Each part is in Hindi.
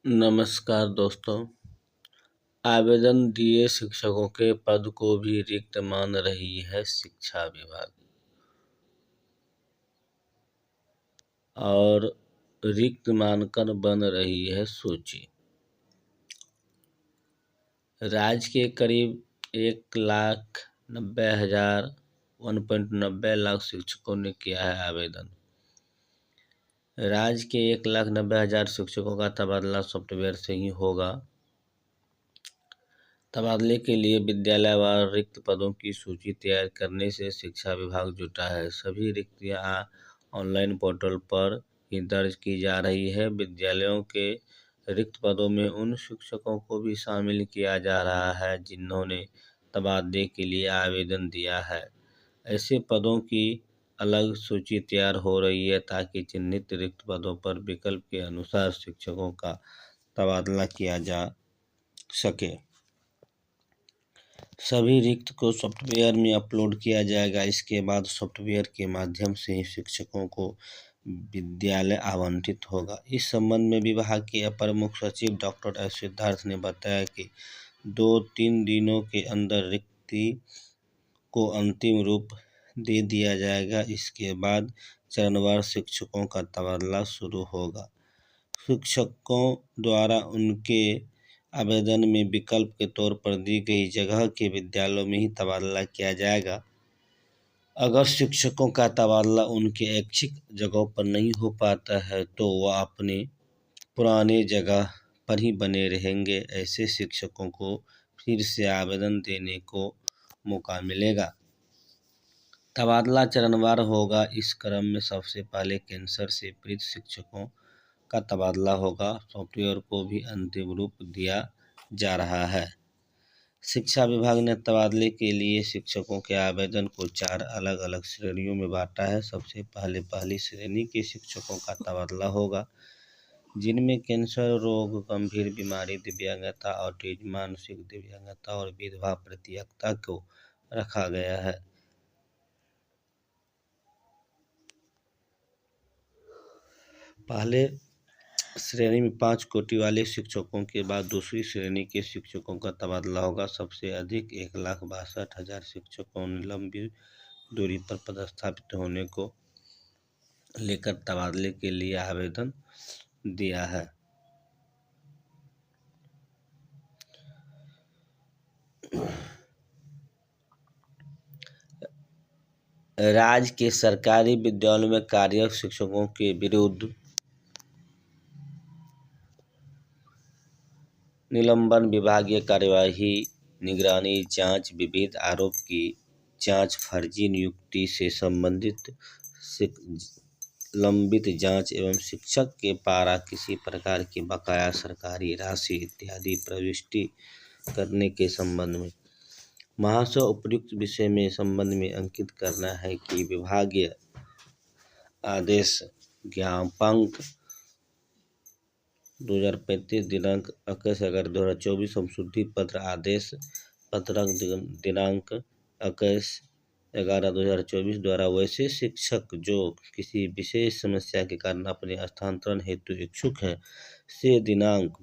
नमस्कार दोस्तों। आवेदन दिए शिक्षकों के पद को भी रिक्त मान रही है शिक्षा विभाग और रिक्त मानकर बन रही है सूची। राज्य के करीब 1,90,000 शिक्षकों ने किया है आवेदन। राज्य के 1,90,000 शिक्षकों का तबादला सॉफ्टवेयर से ही होगा। तबादले के लिए विद्यालयवार रिक्त पदों की सूची तैयार करने से शिक्षा विभाग जुटा है। सभी रिक्तियां ऑनलाइन पोर्टल पर ही दर्ज की जा रही है। विद्यालयों के रिक्त पदों में उन शिक्षकों को भी शामिल किया जा रहा है जिन्होंने तबादले के लिए आवेदन दिया है। ऐसे पदों की अलग सूची तैयार हो रही है ताकि चिन्हित रिक्त पदों पर विकल्प के अनुसार शिक्षकों का तबादला किया जा सके। सभी रिक्त को सॉफ्टवेयर में अपलोड किया जाएगा। इसके बाद सॉफ्टवेयर के माध्यम से ही शिक्षकों को विद्यालय आवंटित होगा। इस संबंध में विभाग के अपर मुख्य सचिव डॉक्टर एस सिद्धार्थ ने बताया कि 2-3 दिनों के अंदर रिक्ति को अंतिम रूप दे दिया जाएगा। इसके बाद चरणवार शिक्षकों का तबादला शुरू होगा। शिक्षकों द्वारा उनके आवेदन में विकल्प के तौर पर दी गई जगह के विद्यालयों में ही तबादला किया जाएगा। अगर शिक्षकों का तबादला उनके ऐच्छिक जगहों पर नहीं हो पाता है तो वह अपने पुराने जगह पर ही बने रहेंगे। ऐसे शिक्षकों को फिर से आवेदन देने को मौका मिलेगा। तबादला चरणवार होगा। इस क्रम में सबसे पहले कैंसर से पीड़ित शिक्षकों का तबादला होगा। सॉफ्टवेयर को भी अंतिम रूप दिया जा रहा है। शिक्षा विभाग ने तबादले के लिए शिक्षकों के आवेदन को 4 अलग अलग श्रेणियों में बांटा है। सबसे पहले पहली श्रेणी के शिक्षकों का तबादला होगा जिनमें कैंसर रोग, गंभीर बीमारी, दिव्यांगता, ऑटिज्म, मानसिक दिव्यांगता और विधवा प्रतियक्ता को रखा गया है। पहले श्रेणी में 5 कोटि वाले शिक्षकों के बाद दूसरी श्रेणी के शिक्षकों का तबादला होगा। सबसे अधिक 1,62,000 शिक्षकों ने लंबी दूरी पर पदस्थापित होने को लेकर तबादले के लिए आवेदन दिया है। राज्य के सरकारी विद्यालयों में कार्यरत शिक्षकों के विरुद्ध निलंबन, विभागीय कार्यवाही, निगरानी, जांच, विविध आरोप की जांच, फर्जी नियुक्ति से संबंधित लंबित जांच एवं शिक्षक के पारा किसी प्रकार की बकाया सरकारी राशि इत्यादि प्रविष्टि करने के संबंध में महाशय उपयुक्त विषय में संबंध में अंकित करना है कि विभागीय आदेश ज्ञापक 2035 दिनांक 21/11/2024 संशोधि पत्र आदेश पत्रक दिनांक 21/11/2024 द्वारा वैसे शिक्षक जो किसी विशेष समस्या के कारण अपने स्थानांतरण हेतु इच्छुक हैं से दिनांक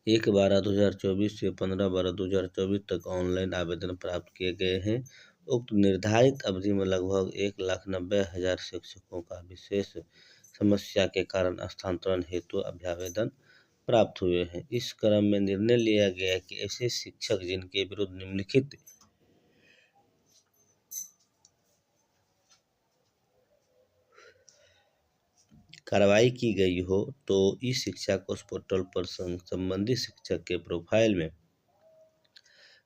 1/12/2024 से 15/12/2024 तक ऑनलाइन आवेदन प्राप्त किए गए हैं। उक्त निर्धारित अवधि में लगभग 1,90,000 शिक्षकों का विशेष समस्या के कारण स्थानांतरण हेतु अभ्यावेदन प्राप्त हुए हैं। इस क्रम में निर्णय लिया गया कि ऐसे शिक्षक जिनके विरुद्ध निम्नलिखित कार्रवाई की गई हो तो इस शिक्षा कोष पोर्टल पर संबंधित शिक्षक के प्रोफाइल में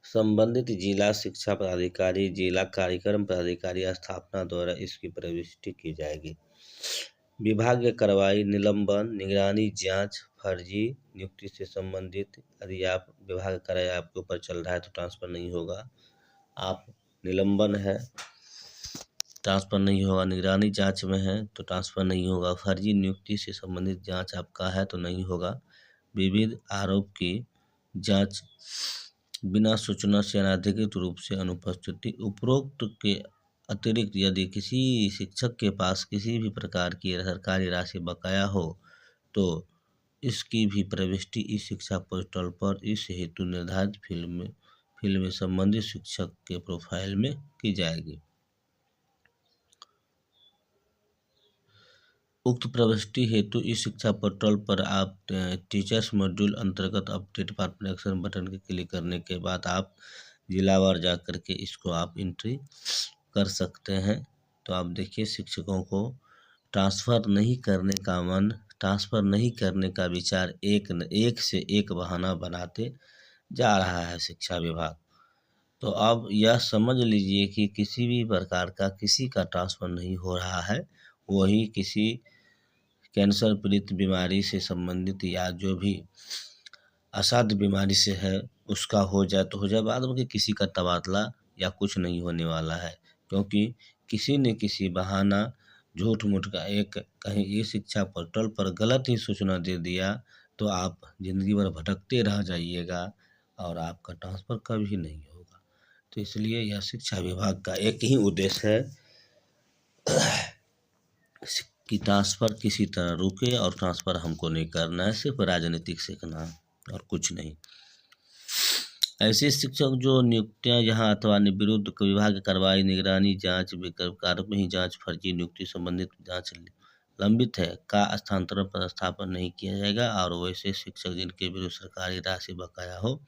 संबंधित जिला शिक्षा पदाधिकारी, जिला कार्यक्रम पदाधिकारी स्थापना द्वारा इसकी प्रविष्टि की जाएगी। विभागीय कार्रवाई, निलंबन, निगरानी, जांच, फर्जी नियुक्ति से संबंधित यदि आप विभाग कार्रवाई आपके ऊपर चल रहा है तो ट्रांसफर नहीं होगा। आप निलंबन है ट्रांसफर नहीं होगा। निगरानी जांच में है तो ट्रांसफर नहीं होगा। फर्जी नियुक्ति से संबंधित जांच आपका है तो नहीं होगा। विविध आरोप की जांच बिना सूचना से अनधिकृत रूप से अनुपस्थिति। उपरोक्त के अतिरिक्त यदि किसी शिक्षक के पास किसी भी प्रकार की सरकारी राशि बकाया हो तो इसकी भी प्रविष्टि ई शिक्षा पोर्टल पर इस हेतु निर्धारित फील्ड में संबंधित शिक्षक के प्रोफाइल में की जाएगी। उक्त प्रविष्टि हेतु इस शिक्षा पोर्टल पर आप टीचर्स मॉड्यूल अंतर्गत अपडेट पर एक्शन बटन के क्लिक करने के बाद आप जिलावार जा कर के इसको आप एंट्री कर सकते हैं। तो आप देखिए शिक्षकों को ट्रांसफ़र नहीं करने का विचार एक से एक बहाना बनाते जा रहा है शिक्षा विभाग। तो अब यह समझ लीजिए कि किसी भी प्रकार का किसी का ट्रांसफ़र नहीं हो रहा है, वही किसी कैंसर पीड़ित बीमारी से संबंधित या जो भी असाध्य बीमारी से है उसका हो जाए तो हो जाए, बाद में किसी का तबादला या कुछ नहीं होने वाला है, क्योंकि किसी ने किसी बहाना झूठ मूठ का एक कहीं ये शिक्षा पोर्टल पर गलत ही सूचना दे दिया तो आप ज़िंदगी भर भटकते रह जाइएगा और आपका ट्रांसफ़र कभी नहीं होगा। तो इसलिए यह शिक्षा विभाग का एक ही उद्देश्य है कि ट्रांसफ़र किसी तरह रुके और ट्रांसफ़र हमको नहीं करना है, सिर्फ राजनीतिक सीखना है और कुछ नहीं। ऐसे शिक्षक जो नियुक्तियां यहाँ अथवा विरुद्ध विभाग की कार्रवाई, निगरानी, जांच, कार्य में ही जांच, फर्जी नियुक्ति संबंधित जांच लंबित है का स्थानांतरण पदस्थापन नहीं किया जाएगा। और वैसे शिक्षक जिनके विरुद्ध सरकारी राशि बकाया हो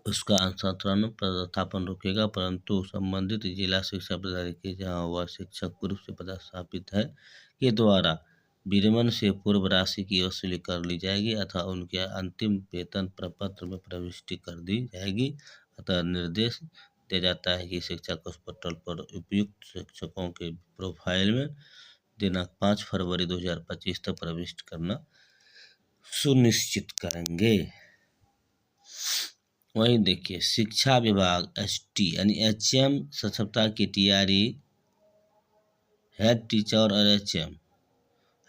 उसका स्थानांतरण पदस्थापन रुकेगा, परंतु संबंधित जिला शिक्षा पदाधिकारी जहाँ वह शिक्षक पूर्व से पदस्थापित है के द्वारा विरमण से पूर्व राशि की वसूली कर ली जाएगी अथवा उनके अंतिम वेतन प्रपत्र में प्रविष्टि कर दी जाएगी। अतः निर्देश दिया जाता है कि शिक्षक उस पोर्टल पर उपयुक्त शिक्षकों के प्रोफाइल में दिनांक 5 फरवरी 2025 तक प्रविष्ट करना सुनिश्चित करेंगे। वहीं देखिए शिक्षा विभाग एसटी यानी एचएम सक्षमता की टीआरई, हेड टीचर और एचएम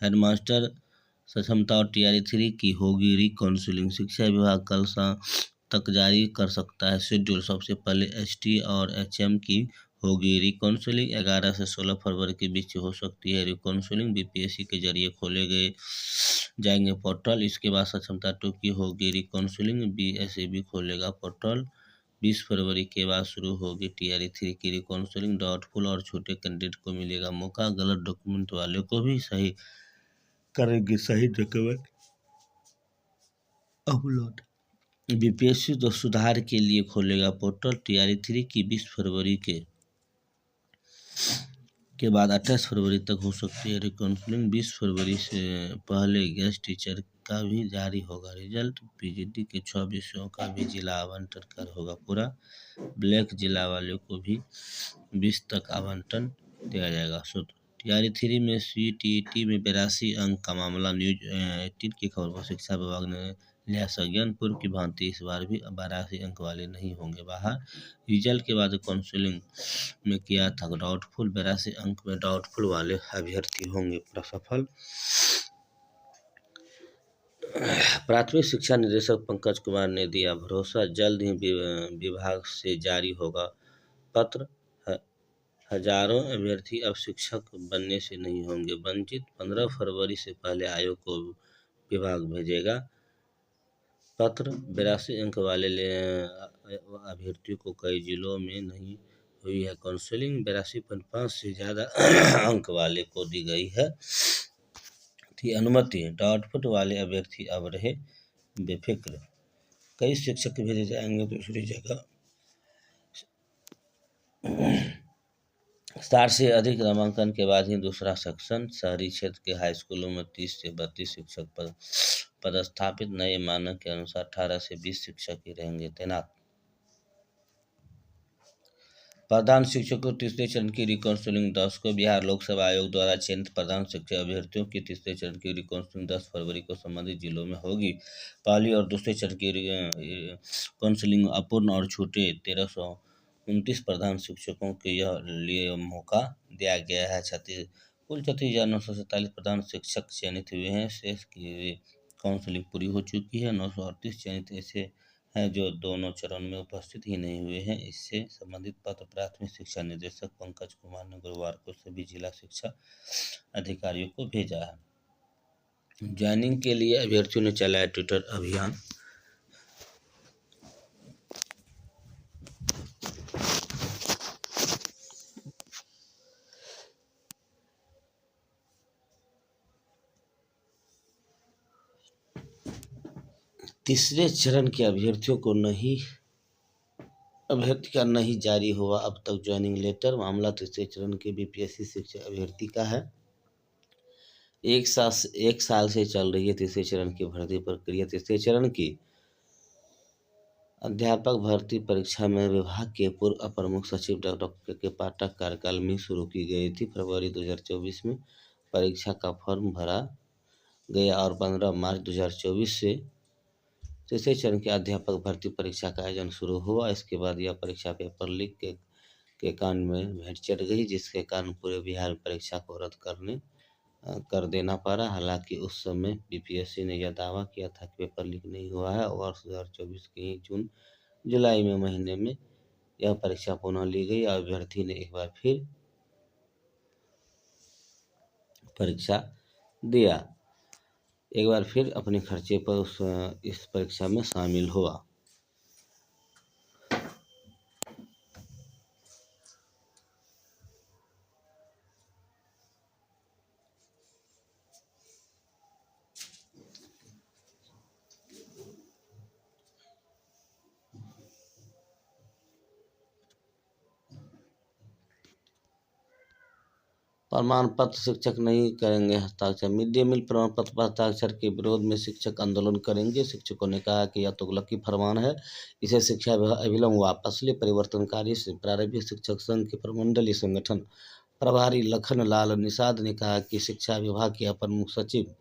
हेडमास्टर सक्षमता और टीआरई 3 की होगी रिकाउंसलिंग। शिक्षा विभाग कल शाम तक जारी कर सकता है शेड्यूल। सबसे पहले एसटी और एचएम की होगी रिकाउंसलिंग 11 से 16 फरवरी के बीच हो सकती है रिकाउंसलिंग। बीपीएससी के जरिए खोले गए जाएंगे पोर्टल। इसके बाद सक्षमता 2 की होगी रिकाउंसलिंग, बीएसएबी खोलेगा पोर्टल। 20 फरवरी के बाद शुरू होगी टीआरई 3 की रिकाउंसलिंग। डाउटफुल और छोटे कैंडिडेट को मिलेगा मौका, गलत डॉक्यूमेंट वाले को भी सही करेंगे सही डॉक्यूमेंट अपलोड। बीपीएससी तो सुधार के लिए खोलेगा पोर्टल। टीआरई 3 की 20 फरवरी के बाद 28 फरवरी तक हो सकती है रिकाउंसलिंग। 20 फरवरी से पहले गेस्ट टीचर का भी जारी होगा रिजल्ट। पीजीटी के 6 विषयों का भी जिला आवंटन कर होगा पूरा। ब्लैक जिला वाले को भी 20 तक आवंटन दिया जाएगा। सो टीआरई 3 में सीटीईटी में 82 अंक का मामला। न्यूज 18 की खबर पर शिक्षा विभाग ने लिया संज्ञान। पूर्व की भांति इस बार भी 82 अंक वाले नहीं होंगे बाहर। रिजल्ट के बाद काउंसलिंग में किया था डाउटफुल, 82 अंक में डाउटफुल वाले अभ्यर्थी होंगे सफल। प्राथमिक शिक्षा निदेशक पंकज कुमार ने दिया भरोसा, जल्द ही विभाग से जारी होगा पत्र। हजारों अभ्यर्थी अब शिक्षक बनने से नहीं होंगे वंचित। 15 फरवरी से पहले आयोग को विभाग भेजेगा पत्र। 82 अंक वाले अभ्यर्थियों को कई जिलों में नहीं हुई है काउंसलिंग। 82.5 से ज़्यादा अंक वाले को दी गई है थी अनुमति। डाउटफुल वाले अभ्यर्थी अब रहे बेफिक्र। कई शिक्षक भेजे जाएंगे दूसरी जगह। 60 से अधिक नामांकन के बाद ही दूसरा सेक्शन। शहरी क्षेत्र के हाई स्कूलों में 30 से 32 शिक्षक पदस्थापित। नए मानक के अनुसार 18 से 20 शिक्षक ही रहेंगे तैनात। प्रधान शिक्षकों तीसरे चरण की रिकाउंसलिंग 10 को। बिहार लोकसेवा आयोग द्वारा चयनित प्रधान शिक्षक अभ्यर्थियों की तीसरे चरण की रिकाउंसलिंग 10 फरवरी को संबंधित जिलों में होगी। पहली और दूसरे चरण की काउंसलिंग अपूर्ण और छूटे 1329 प्रधान शिक्षकों के लिए मौका दिया गया है। कुल 36,947 प्रधान शिक्षक चयनित हुए हैं। शेष की काउंसलिंग पूरी हो चुकी है। 938 चयनित ऐसे हैं जो दोनों चरण में उपस्थित ही नहीं हुए हैं। इससे संबंधित पत्र प्राथमिक शिक्षा निदेशक पंकज कुमार ने गुरुवार को सभी जिला शिक्षा अधिकारियों को भेजा है। ज्वाइनिंग के लिए अभ्यर्थियों ने चलाया ट्विटर अभियान। तीसरे चरण के अभ्यर्थियों को अभ्यर्थी का नहीं जारी हुआ अब तक ज्वाइनिंग लेटर। मामला तीसरे चरण के बीपीएससी शिक्षक अभ्यर्थी का है। एक साल से चल रही है तीसरे चरण की भर्ती प्रक्रिया। तीसरे चरण की अध्यापक भर्ती परीक्षा में विभाग के पूर्व अपर मुख्य सचिव डॉक्टर के पाठक कार्यकाल में शुरू की गई थी। फरवरी 2024 में परीक्षा का फॉर्म भरा गया और 15 मार्च 2024 से तीसरे चरण के अध्यापक भर्ती परीक्षा का आयोजन शुरू हुआ। इसके बाद यह परीक्षा पेपर लीक के कांड में भेंट चढ़ गई, जिसके कारण पूरे बिहार में परीक्षा को रद्द कर देना पड़ा। हालांकि उस समय बीपीएससी ने यह दावा किया था कि पेपर लीक नहीं हुआ है। वर्ष 2024 के जून जुलाई में महीने में यह परीक्षा पुनः ली गई और अभ्यर्थी ने एक बार फिर परीक्षा दिया। एक बार फिर अपने खर्चे पर इस परीक्षा में शामिल हुआ। प्रमाण पत्र शिक्षक नहीं करेंगे हस्ताक्षर। मिड डे मील प्रमाण पत्र पर हस्ताक्षर के विरोध में शिक्षक आंदोलन करेंगे। शिक्षकों ने कहा कि यह तुगलकी फरमान है, इसे शिक्षा विभाग अविलंब वापस ले। परिवर्तनकारी से प्रारंभिक शिक्षक संघ के प्रमंडलीय संगठन प्रभारी लखन लाल निषाद ने कहा कि शिक्षा विभाग के अपर मुख्य सचिव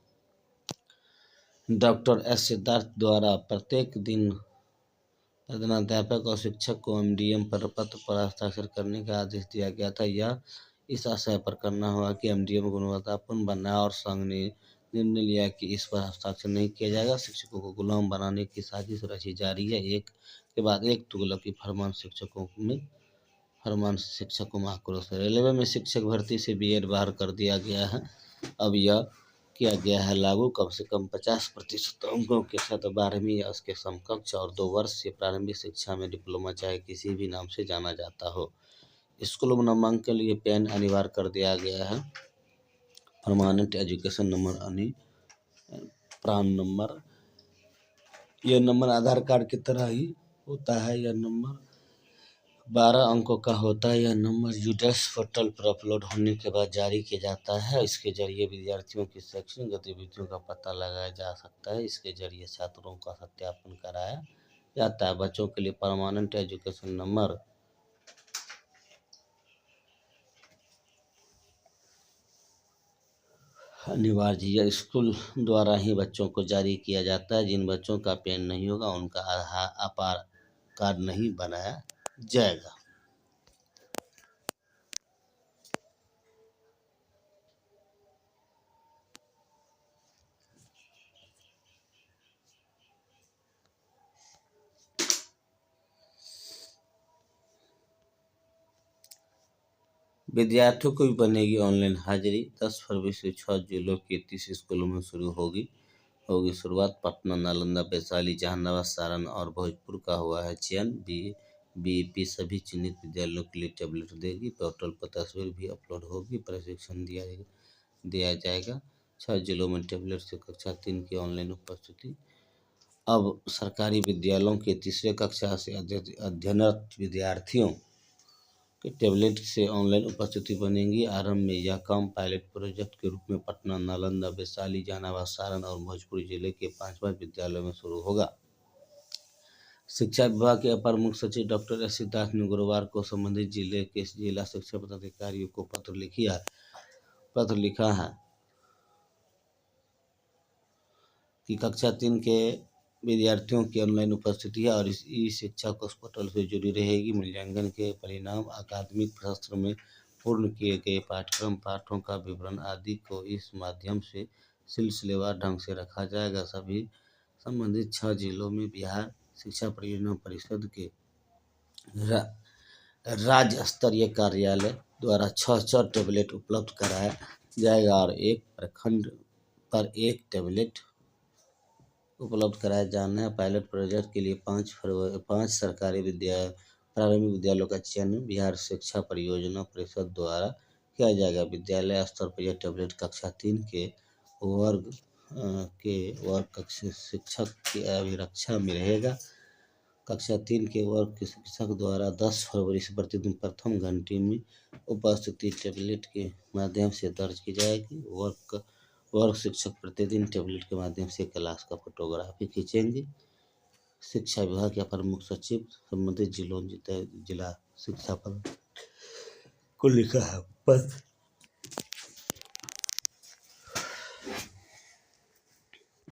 डॉक्टर एस सिद्धार्थ द्वारा प्रत्येक दिन प्रधानाध्यापक और शिक्षक को एमडीएम पर पत्र पर हस्ताक्षर करने का आदेश दिया गया था। यह इस आशय पर करना होगा कि एमडीएम गुणवत्तापूर्ण बना और संघ ने निर्णय लिया कि इस पर हस्ताक्षर नहीं किया जाएगा। शिक्षकों को गुलाम बनाने की साजिश रची जा रही है। एक के बाद एक तुगलकी फरमान शिक्षकों में आक्रोश है। रेलवे में शिक्षक भर्ती से बीएड बाहर कर दिया गया है। अब यह किया गया है लागू। कम से कम 50% अंकों के साथ 12वीं या उसके समकक्ष और 2 वर्ष से प्रारंभिक शिक्षा में डिप्लोमा चाहे किसी भी नाम से जाना जाता हो। स्कूलों में नामांकन के लिए पैन अनिवार्य कर दिया गया है। Permanent education number PRAN number, यह नंबर आधार कार्ड की तरह ही होता है। यह नंबर 12 अंकों का होता है। यह नंबर यूडेक्स पोर्टल पर अपलोड होने के बाद जारी किया जाता है। इसके जरिए विद्यार्थियों की शैक्षणिक गतिविधियों का पता लगाया जा सकता है। इसके जरिए छात्रों का सत्यापन कराया जाता है। बच्चों के लिए परमानेंट एजुकेशन नंबर अनिवार्य यह स्कूल द्वारा ही बच्चों को जारी किया जाता है। जिन बच्चों का पैन नहीं होगा उनका आधार कार्ड नहीं बनाया जाएगा। विद्यार्थियों को भी बनेगी ऑनलाइन हाजिरी। 10 फरवरी से 6 जिलों के 30 स्कूलों में शुरू होगी शुरुआत। पटना, नालंदा, वैशाली, जहानाबाद, सारण और भोजपुर का हुआ है चयन। बीईपी सभी चिन्हित विद्यालयों के लिए टैबलेट देगी। पोर्टल पर तस्वीर भी अपलोड होगी। प्रशिक्षण दिया जाएगा। 6 जिलों में टैबलेट से कक्षा 3 की ऑनलाइन उपस्थिति। अब सरकारी विद्यालयों के तीसरे कक्षा से अध्ययनरत विद्यार्थियों के टैबलेट से ऑनलाइन उपस्थिति बनेगी। आरंभ में यह काम पायलट प्रोजेक्ट के रूप में पटना, नालंदा, वैशाली, जहानाबाद, सारण और भोजपुर जिले के 5 विद्यालयों में शुरू होगा। शिक्षा विभाग के अपर मुख्य सचिव डॉक्टर एस सिद्धार्थ ने गुरुवार को संबंधित जिले के जिला शिक्षा पदाधिकारियों को पत्र लिखा है कि कक्षा 3 के विद्यार्थियों की ऑनलाइन उपस्थिति है और इस ई शिक्षा को उस पोर्टल से जुड़ी रहेगी। मूल्यांकन के परिणाम, अकादमिक सत्र में पूर्ण किए गए पाठ्यक्रम, पाठों का विवरण आदि को इस माध्यम से सिलसिलेवार ढंग से रखा जाएगा। सभी संबंधित 6 जिलों में बिहार शिक्षा परियोजना परिषद के राज्य स्तरीय कार्यालय द्वारा 6 टैबलेट उपलब्ध कराया जाएगा और एक प्रखंड पर एक टैबलेट उपलब्ध कराए जाना है। पायलट प्रोजेक्ट के लिए 5 सरकारी प्रारंभिक विद्यालयों का चयन बिहार शिक्षा परियोजना परिषद द्वारा किया जाएगा। विद्यालय स्तर पर यह टैबलेट कक्षा 3 वर्ग कक्षा शिक्षक की अभिरक्षा में रहेगा। कक्षा 3 के वर्ग के शिक्षक द्वारा 10 फरवरी से प्रतिदिन प्रथम घंटे में उपस्थिति टैबलेट के माध्यम से दर्ज की जाएगी। वर्ग शिक्षक प्रतिदिन टैबलेट के माध्यम से क्लास का फोटोग्राफी खींचेंगे। शिक्षा विभाग के अपर मुख्य सचिव संबंधित जिला शिक्षा पद को लिखा है पत्र